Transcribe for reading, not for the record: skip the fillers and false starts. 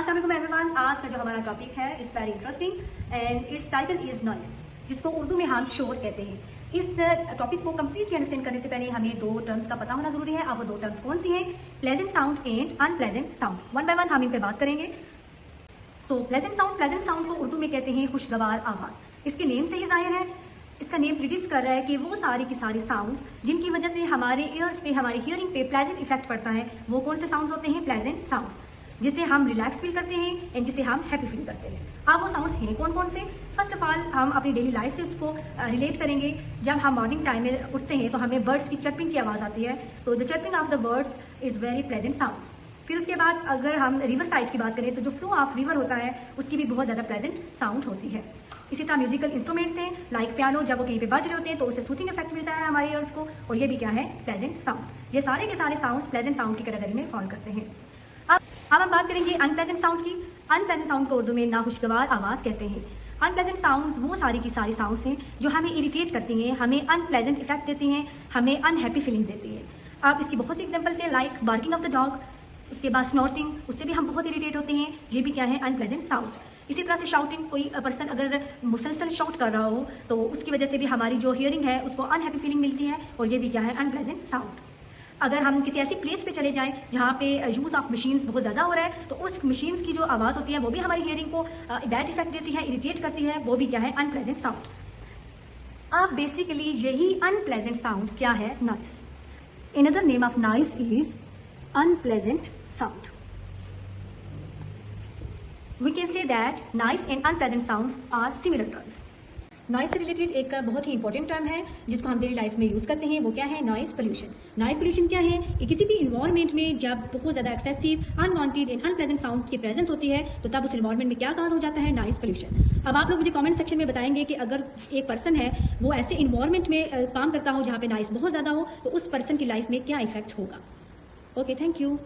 अस्सलाम वालेकुम एवरीवन। आज का जो हमारा टॉपिक है is very interesting and it's title is noise, जिसको उर्दू में हम शोर कहते हैं। इस टॉपिक को कंप्लीटली अंडरस्टैंड करने से पहले हमें दो टर्म्स का पता होना जरूरी है। अब वो दो टर्म्स कौन सी हैं? Pleasant sound and unpleasant sound. One by one हम इन पे बात करेंगे। प्लेजेंट साउंड को उर्दू में कहते हैं खुशगवार आवाज। इसके नेम से ही जाहिर है, इसका नेम प्रिडिक्ट कर रहा है कि वो सारी की सारी साउंड्स जिनकी वजह से हमारे ईयर्स पे, हमारे हियरिंग पे प्लेजेंट इफेक्ट पड़ता है, वो कौन से साउंड्स होते हैं? प्लेजेंट साउंड्स, जिसे हम रिलैक्स फील करते हैं एंड जिसे हम हैप्पी फील करते हैं। अब वो साउंड्स हैं कौन कौन से? फर्स्ट ऑफ ऑल हम अपनी डेली लाइफ से उसको रिलेट करेंगे। जब हम मॉर्निंग टाइम में उठते हैं तो हमें बर्ड्स की चर्पिंग की आवाज़ आती है, तो the chirping of the birds is very pleasant sound. फिर उसके बाद अगर हम रिवर साइड की बात करें तो जो फ्लो ऑफ रिवर होता है उसकी भी बहुत ज़्यादा प्लेजेंट साउंड होती है। इसी तरह म्यूजिकल इंस्ट्रूमेंट्स हैं लाइक पियानो, जब वो कहीं पे बज रहे होते हैं तो उससे सूथिंग इफेक्ट मिलता है हमारे ईयर्स को, और ये भी क्या है? Pleasant sound. ये सारे के सारे साउंड्स प्लेजेंट साउंड की कैटेगरी में फॉल करते हैं। अब हम बात करेंगे अनप्लेजेंट साउंड की। अनप्लेजेंट साउंड को उर्दू में नाखुशगवार आवाज़ कहते हैं। अनप्लेजेंट साउंड्स वो सारी की सारी साउंड्स हैं जो हमें इरिटेट करती हैं, हमें अनप्लेजेंट इफेक्ट देती हैं, हमें अनहैप्पी फीलिंग देती है। अब इसकी बहुत सी एग्जांपल्स हैं like barking of the dog, उसके बाद स्नॉटिंग, उससे भी हम बहुत इरिटेट होते हैं, ये भी क्या है? Unpleasant sound. इसी तरह से शाउटिंग, कोई पर्सन अगर मुसलसल शाउट कर रहा हो तो उसकी वजह से भी हमारी जो हियरिंग है उसको अनहैप्पी फीलिंग मिलती है, और ये भी क्या है? Unpleasant sound. अगर हम किसी ऐसी प्लेस पे चले जाएं जहाँ पे यूज़ ऑफ मशीन्स बहुत ज़्यादा हो रहा है तो उस मशीन्स की जो आवाज़ होती है वो भी हमारी हियरिंग को बैड इफेक्ट देती है, इरिटेट करती है, वो भी क्या है? Unpleasant sound. अब बेसिकली यही अनप्लेजेंट साउंड क्या है? Noise. Another name of noise is unpleasant sound. We can say that noise and unpleasant sounds are similar terms. Noise से रिलेटेड एक बहुत ही इंपॉर्टेंट टर्म है जिसको हम डेली लाइफ में यूज करते हैं, वो क्या है? Noise pollution. नॉइज पोल्यूशन क्या है? कि किसी भी इन्वायरमेंट में जब बहुत ज्यादा excessive, unwanted and unpleasant sound की प्रेजेंस होती है तो तब उस इन्वायरमेंट में क्या काज हो जाता है? Noise pollution. अब आप लोग मुझे कमेंट सेक्शन में बताएंगे कि अगर एक पर्सन है वो ऐसे इन्वायरमेंट में काम करता हो जहाँ पे नॉइज बहुत ज्यादा हो तो उस पर्सन की लाइफ में क्या इफेक्ट होगा। Okay, thank you.